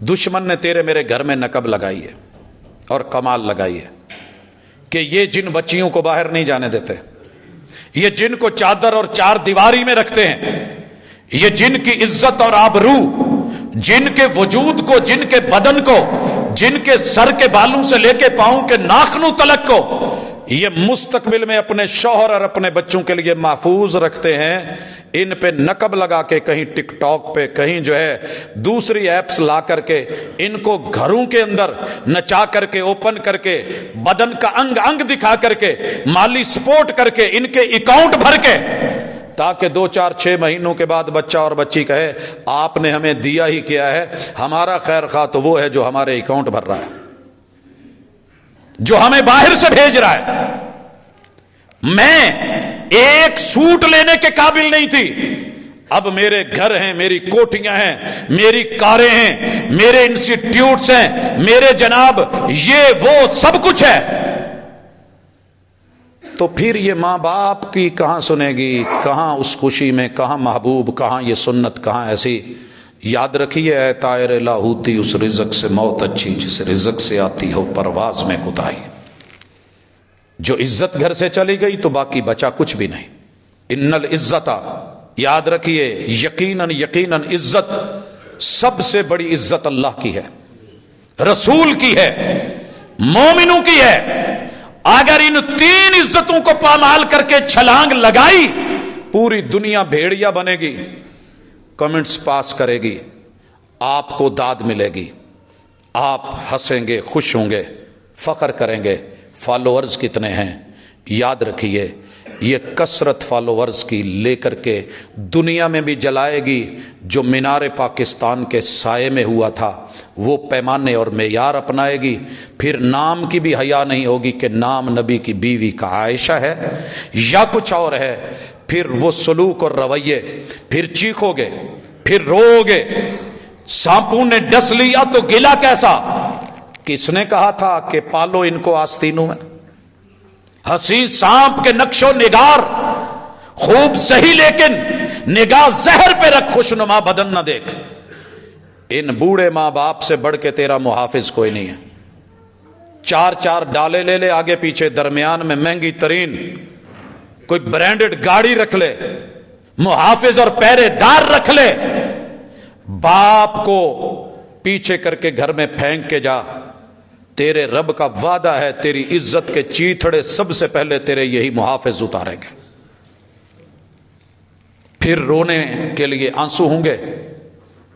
دشمن نے تیرے میرے گھر میں نقب لگائی ہے اور کمال لگائی ہے کہ یہ جن بچیوں کو باہر نہیں جانے دیتے، یہ جن کو چادر اور چار دیواری میں رکھتے ہیں، یہ جن کی عزت اور آبرو، جن کے وجود کو، جن کے بدن کو، جن کے سر کے بالوں سے لے کے پاؤں کے ناخنوں تلک کو یہ مستقبل میں اپنے شوہر اور اپنے بچوں کے لیے محفوظ رکھتے ہیں، ان پہ نقب لگا کے کہیں ٹک ٹاک پہ، کہیں جو ہے دوسری ایپس لا کر کے ان کو گھروں کے اندر نچا کر کے، اوپن کر کے، بدن کا انگ انگ دکھا کر کے، مالی سپورٹ کر کے، ان کے اکاؤنٹ بھر کے، تاکہ 2 4 6 مہینوں کے بعد بچہ اور بچی کہے آپ نے ہمیں دیا ہی کیا ہے، ہمارا خیر خواہ تو وہ ہے جو ہمارے اکاؤنٹ بھر رہا ہے، جو ہمیں باہر سے بھیج رہا ہے۔ میں ایک سوٹ لینے کے قابل نہیں تھی، اب میرے گھر ہیں، میری کوٹھیاں ہیں، میری کاریں ہیں، میرے انسٹیٹیوٹس ہیں، میرے جناب یہ وہ سب کچھ ہے۔ تو پھر یہ ماں باپ کی کہاں سنے گی، کہاں اس خوشی میں، کہاں محبوب، کہاں یہ سنت، کہاں ایسی۔ یاد رکھیے اے طائر لاہوتی، اس رزق سے موت اچھی جس رزق سے آتی ہو پرواز میں کوتاہی۔ جو عزت گھر سے چلی گئی تو باقی بچا کچھ بھی نہیں۔ ان العزت، یاد رکھیے یقیناً یقیناً عزت، سب سے بڑی عزت اللہ کی ہے، رسول کی ہے، مومنوں کی ہے۔ اگر ان 3 عزتوں کو پامال کر کے چھلانگ لگائی، پوری دنیا بھیڑیا بنے گی، کمنٹس پاس کرے گی، آپ کو داد ملے گی، آپ ہنسیں گے، خوش ہوں گے، فخر کریں گے۔ فالوورز کتنے ہیں؟ یاد رکھیے یہ کثرت فالوورز کی لے کر کے دنیا میں بھی جلائے گی۔ جو مینار پاکستان کے سائے میں ہوا تھا وہ پیمانے اور معیار اپنائے گی۔ پھر نام کی بھی حیا نہیں ہوگی کہ نام نبی کی بیوی کا عائشہ ہے یا کچھ اور ہے۔ پھر وہ سلوک اور رویے، پھر چیخو گے، پھر رو گے۔ سانپوں نے ڈس لیا تو گلا کیسا؟ کس نے کہا تھا کہ پالو ان کو آستینوں میں؟ حسین سانپ کے نقش و نگار خوب صحیح، لیکن نگاہ زہر پہ رکھ، خوشنما بدن نہ دیکھ۔ ان بوڑھے ماں باپ سے بڑھ کے تیرا محافظ کوئی نہیں ہے۔ 4 ڈالے لے لے آگے پیچھے، درمیان میں مہنگی ترین کوئی برانڈڈ گاڑی رکھ لے، محافظ اور پہرے دار رکھ لے، باپ کو پیچھے کر کے گھر میں پھینک کے جا۔ تیرے رب کا وعدہ ہے تیری عزت کے چیتھڑے سب سے پہلے تیرے یہی محافظ اتاریں گے۔ پھر رونے کے لیے آنسو ہوں گے،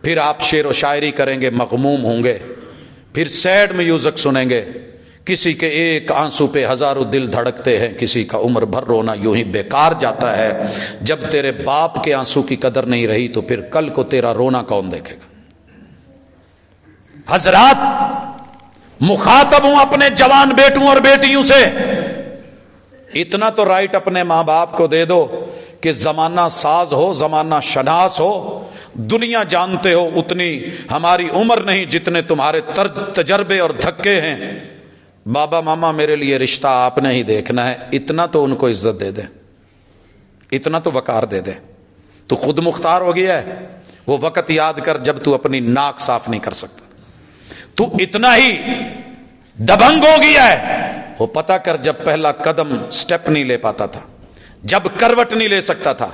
پھر آپ شعر و شاعری کریں گے، مغموم ہوں گے، پھر سیڈ میوزک سنیں گے۔ کسی کے ایک آنسو پہ ہزاروں دل دھڑکتے ہیں، کسی کا عمر بھر رونا یوں ہی بیکار جاتا ہے۔ جب تیرے باپ کے آنسو کی قدر نہیں رہی تو پھر کل کو تیرا رونا کون دیکھے گا؟ حضرات، مخاطب ہوں اپنے جوان بیٹوں اور بیٹیوں سے، اتنا تو رائٹ اپنے ماں باپ کو دے دو کہ زمانہ ساز ہو، زمانہ شناس ہو، دنیا جانتے ہو اتنی ہماری عمر نہیں جتنے تمہارے تجربے اور دھکے ہیں۔ بابا ماما میرے لیے رشتہ آپ نے ہی دیکھنا ہے، اتنا تو ان کو عزت دے دے، اتنا تو وقار دے دے۔ تو خود مختار ہو گیا ہے، وہ وقت یاد کر جب تو اپنی ناک صاف نہیں کر سکتا، تو اتنا ہی دبنگ ہو گیا ہے، وہ پتا کر جب پہلا قدم سٹیپ نہیں لے پاتا تھا، جب کروٹ نہیں لے سکتا تھا،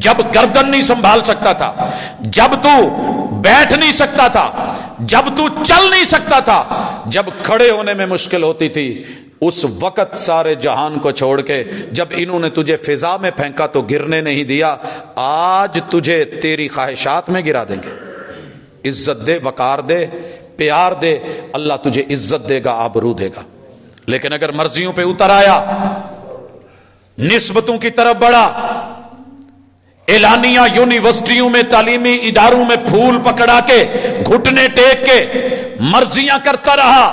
جب گردن نہیں سنبھال سکتا تھا، جب تو بیٹھ نہیں سکتا تھا، جب تو چل نہیں سکتا تھا، جب کھڑے ہونے میں مشکل ہوتی تھی، اس وقت سارے جہان کو چھوڑ کے جب انہوں نے تجھے فضا میں پھینکا تو گرنے نہیں دیا۔ آج تجھے تیری خواہشات میں گرا دیں گے۔ عزت دے، وقار دے، پیار دے، اللہ تجھے عزت دے گا، آبرو دے گا۔ لیکن اگر مرضیوں پہ اتر آیا، نسبتوں کی طرف بڑھا، اعلانیہ یونیورسٹیوں میں، تعلیمی اداروں میں پھول پکڑا کے، گھٹنے ٹیک کے مرضیاں کرتا رہا،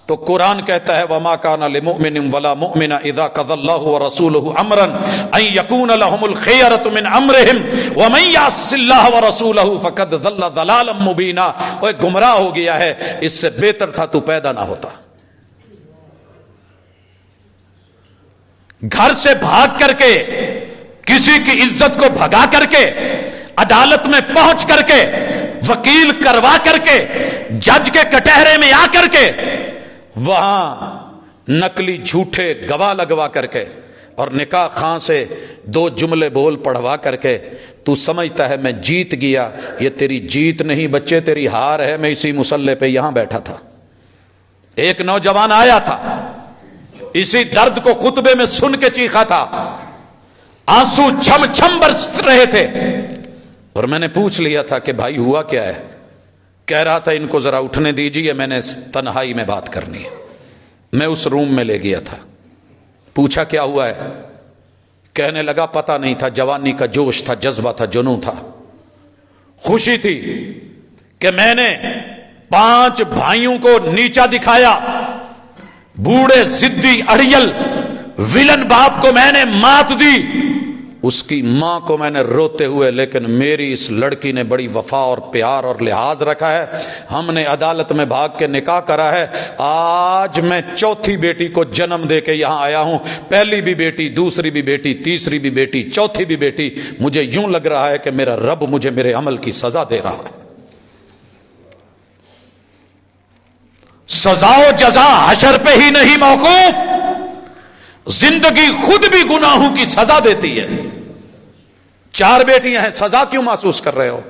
تو قرآن کہتا ہے وَمَا كَانَ لِمُؤْمِنٍ وَلَا مُؤْمِنَةٍ إِذَا قَضَى اللَّهُ وَرَسُولُهُ أَمْرًا أَن يَكُونَ لَهُمُ الْخِيَرَةُ مِنْ أَمْرِهِمْ وَمَن يَعْصِ اللَّهَ وَرَسُولَهُ فَقَدْ ضَلَّ ضَلَالًا مُبِينًا۔ وہ گمراہ ہو گیا ہے، اس سے بہتر تھا تو پیدا نہ ہوتا۔ گھر سے بھاگ کر کے، کسی کی عزت کو بھگا کر کے، عدالت میں پہنچ کر کے، وکیل کروا کر کے، جج کے کٹہرے میں آ کر کے وہاں نقلی جھوٹے گواہ لگوا کر کے اور نکاح خاں سے 2 جملے بول پڑھوا کر کے تو سمجھتا ہے میں جیت گیا، یہ تیری جیت نہیں بچے، تیری ہار ہے۔ میں اسی مصلے پہ یہاں بیٹھا تھا، ایک نوجوان آیا تھا، اسی درد کو خطبے میں سن کے چیخا تھا، آنسو چھم چھم برس رہے تھے، اور میں نے پوچھ لیا تھا کہ بھائی ہوا کیا ہے؟ کہہ رہا تھا ان کو ذرا اٹھنے دیجیے، میں نے تنہائی میں بات کرنی ہے۔ میں اس روم میں لے گیا تھا، پوچھا کیا ہوا ہے؟ کہنے لگا پتہ نہیں تھا، جوانی کا جوش تھا، جذبہ تھا، جنون تھا، خوشی تھی کہ میں نے 5 بھائیوں کو نیچا دکھایا، بوڑھے ضدی اڑیل ویلن باپ کو میں نے مات دی، اس کی ماں کو میں نے روتے ہوئے، لیکن میری اس لڑکی نے بڑی وفا اور پیار اور لحاظ رکھا ہے، ہم نے عدالت میں بھاگ کے نکاح کرا ہے، آج میں 4تھی بیٹی کو جنم دے کے یہاں آیا ہوں، پہلی بھی بیٹی، دوسری بھی بیٹی، تیسری بھی بیٹی، چوتھی بھی بیٹی، مجھے یوں لگ رہا ہے کہ میرا رب مجھے میرے عمل کی سزا دے رہا ہے۔ سزا و جزا حشر پہ ہی نہیں موقوف، زندگی خود بھی گناہوں کی سزا دیتی ہے۔ 4 بیٹیاں ہیں، سزا کیوں محسوس کر رہے ہو؟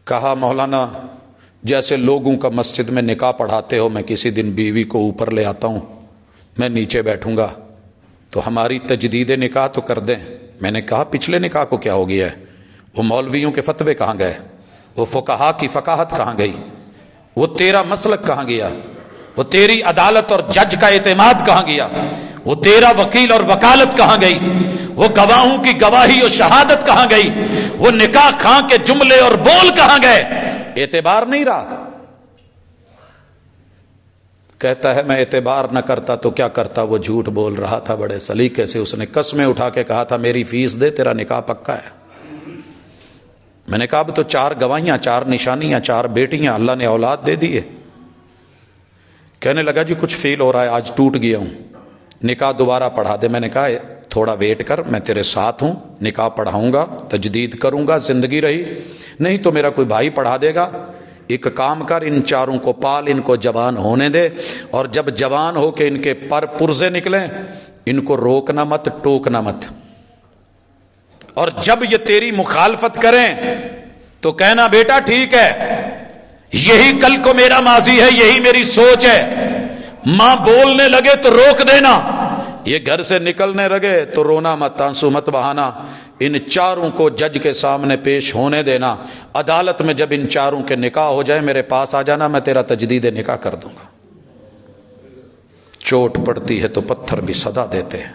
کہا مولانا جیسے لوگوں کا مسجد میں نکاح پڑھاتے ہو، میں کسی دن بیوی کو اوپر لے آتا ہوں، میں نیچے بیٹھوں گا تو ہماری تجدید نکاح تو کر دیں۔ میں نے کہا پچھلے نکاح کو کیا ہو گیا ہے؟ وہ مولویوں کے فتوے کہاں گئے؟ وہ فقہا کی فقاہت کہاں گئی؟ وہ تیرا مسلک کہاں گیا؟ وہ تیری عدالت اور جج کا اعتماد کہاں گیا؟ وہ تیرا وکیل اور وکالت کہاں گئی؟ وہ گواہوں کی گواہی اور شہادت کہاں گئی؟ وہ نکاح خاں کے جملے اور بول کہاں گئے؟ اعتبار نہیں رہا۔ کہتا ہے میں اعتبار نہ کرتا تو کیا کرتا، وہ جھوٹ بول رہا تھا بڑے سلیقے سے، اس نے قسمیں اٹھا کے کہا تھا میری فیس دے، تیرا نکاح پکا ہے۔ میں نے کہا اب تو 4 گواہیاں، 4 نشانیاں، 4 بیٹیاں، اللہ نے اولاد دے دی ہے۔ کہنے لگا جی کچھ فیل ہو رہا ہے، آج ٹوٹ گیا ہوں، نکاح دوبارہ پڑھا دے۔ میں نے کہا تھوڑا ویٹ کر، میں تیرے ساتھ ہوں، نکاح پڑھاؤں گا، تجدید کروں گا، زندگی رہی نہیں تو میرا کوئی بھائی پڑھا دے گا۔ ایک کام کر، ان 4 کو پال، ان کو جوان ہونے دے، اور جب جوان ہو کے ان کے پر پرزے نکلیں، ان کو روکنا مت، ٹوکنا مت، اور جب یہ تیری مخالفت کریں تو کہنا بیٹا ٹھیک ہے، یہی کل کو میرا ماضی ہے، یہی میری سوچ ہے، ماں بولنے لگے تو روک دینا، یہ گھر سے نکلنے لگے تو رونا مت، آنسو مت بہانا، ان 4 کو جج کے سامنے پیش ہونے دینا، عدالت میں جب ان 4 کے نکاح ہو جائے میرے پاس آ جانا، میں تیرا تجدید نکاح کر دوں گا۔ چوٹ پڑتی ہے تو پتھر بھی صدا دیتے ہیں۔